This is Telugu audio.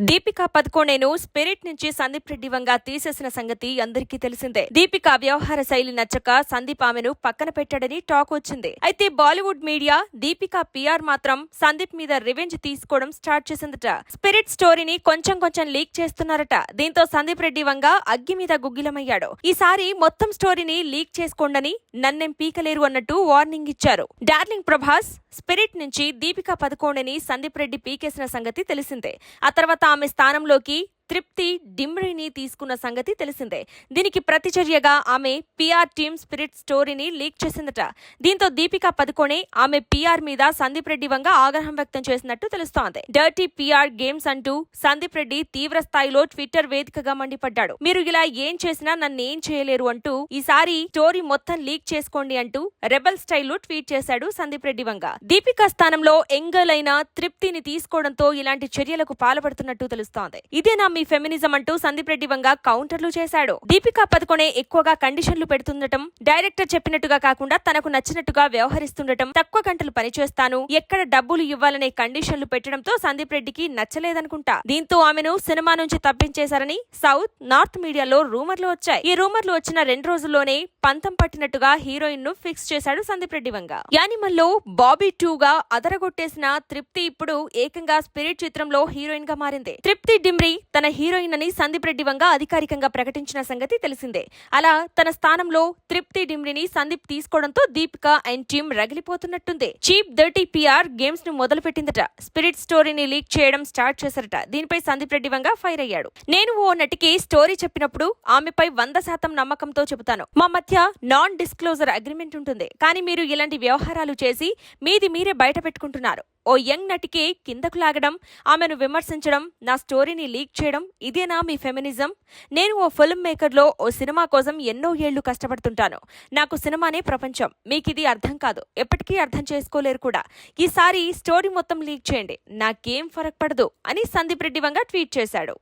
దీపికా పదుకోణేను స్పిరిట్ నుంచి సందీప్ రెడ్డి వంగా తీసేసిన సంగతి అందరికీ తెలిసిందే. దీపికా వ్యవహార శైలి నచ్చక సందీప్ ఆమెను పక్కన పెట్టాడని టాక్ వచ్చింది. అయితే బాలీవుడ్ మీడియా దీపికా పిఆర్ మాత్రం సందీప్ మీద రివెంజ్ తీసుకోవడం స్టార్ట్ చేసిందట. స్పిరిట్ స్టోరీని కొంచెం లీక్ చేస్తున్నారట. దీంతో సందీప్ రెడ్డి వంగ అగ్గి మీద గుగ్గిలమయ్యాడు. ఈసారి మొత్తం స్టోరీని లీక్ చేసుకోండని నన్నేం పీకలేరు అన్నట్టు వార్నింగ్ ఇచ్చారు. డార్లింగ్ ప్రభాస్ స్పిరిట్ నుంచి దీపికా పదుకోణేని సందీప్ రెడ్డి పీకేసిన సంగతి తెలిసిందే. ఆ తర్వాత ఆమె స్థానంలోకి తృప్తి డిమ్రీని తీసుకున్న సంగతి తెలిసిందే. దీనికి ప్రతిచర్యగా ఆమె పిఆర్ టీమ్ స్పిరిట్ స్టోరీని లీక్ చేసిందట. దీంతో దీపికా పదుకోణే ఆమె పిఆర్ మీద సందీప్ రెడ్డి వంగ ఆగ్రహం వ్యక్తం చేసినట్టు తెలుస్తోంది. డర్టీ పిఆర్ గేమ్స్ అంటూ సందీప్ రెడ్డి తీవ్ర స్థాయిలో ట్విట్టర్ వేదికగా మండిపడ్డాడు. మీరు ఇలా ఏం చేసినా నన్నేం చేయలేరు అంటూ ఈసారి స్టోరీ మొత్తం లీక్ చేసుకోండి అంటూ రెబల్ స్టైల్లో ట్వీట్ చేశాడు సందీప్ రెడ్డి వంగ. దీపికా స్థానంలో ఎంగల్ అయిన తృప్తిని తీసుకోవడంతో ఇలాంటి చర్యలకు పాల్పడుతున్నట్టు తెలుస్తోంది. ఇదేనా మీ ఫెమినిజం అంటూ సందీప్ రెడ్డి వంగ కౌంటర్లు చేశాడు. దీపికా పదుకోణే ఎక్కువగా కండిషన్లు పెడుతుండటం, డైరెక్టర్ చెప్పినట్టుగా కాకుండా తనకు నచ్చినట్టుగా వ్యవహరిస్తుండటం, తక్కువ గంటలు పనిచేస్తాను, ఎక్కడ డబ్బులు ఇవ్వాలనే కండిషన్లు పెట్టడంతో సందీప్ రెడ్డికి నచ్చలేదనుకుంటా. దీంతో ఆమెను సినిమా నుంచి తప్పించేశారని సౌత్, నార్త్ మీడియాలో రూమర్లు వచ్చాయి. ఈ రూమర్లు వచ్చిన 2 రోజుల్లోనే పంతం పట్టినట్టుగా హీరోయిన్ ను ఫిక్స్ చేశాడు సందీప్ రెడ్డి వంగ. యానిమల్లో బాబీ 2 గా అదరగొట్టేసిన తృప్తి ఇప్పుడు ఏకంగా స్పిరిట్ చిత్రంలో హీరోయిన్ గా మారింది. తృప్తి డిమ్రీ తన హీరోయిన్ అని సందీప్ రెడ్డి వంగ అధికారికంగా ప్రకటించిన సంగతి తెలిసిందే. అలా తన స్థానంలో తృప్తి డిమ్రీని సందీప్ తీసుకోవడంతో దీపికా అండ్ టీమ్ రగిలిపోతున్నట్టుంది. చీప్ డర్టీ పిఆర్ గేమ్స్ ను మొదలు పెట్టిందట. స్పిరిట్ స్టోరీని లీక్ చేయడం స్టార్ట్ చేశారట. దీనిపై సందీప్ రెడ్డి వంగ ఫైర్ అయ్యాడు. నేను ఓ నటికి స్టోరీ చెప్పినప్పుడు ఆమెపై 100% నమ్మకంతో చెబుతాను. మా మధ్య నాన్ డిస్క్లోజర్ అగ్రిమెంట్ ఉంటుంది. కానీ మీరు ఇలాంటి వ్యవహారాలు చేసి మీది మీరే బయట పెట్టుకుంటున్నారు. ఓ యంగ్ నటికి కిందకు లాగడం, ఆమెను విమర్శించడం, నా స్టోరీని లీక్ చేయడం, ఇదేనా మీ ఫెమినిజం? నేను ఓ ఫిల్మ్ మేకర్లో ఓ సినిమా కోసం ఎన్నో ఏళ్లు కష్టపడుతుంటాను. నాకు సినిమానే ప్రపంచం. మీకిది అర్థం కాదు, ఎప్పటికీ అర్థం చేసుకోలేరు కూడా. ఈసారి స్టోరీ మొత్తం లీక్ చేయండి, నాకేం ఫరక్ పడదు అని సందీప్ రెడ్డి వంగ ట్వీట్ చేశాడు.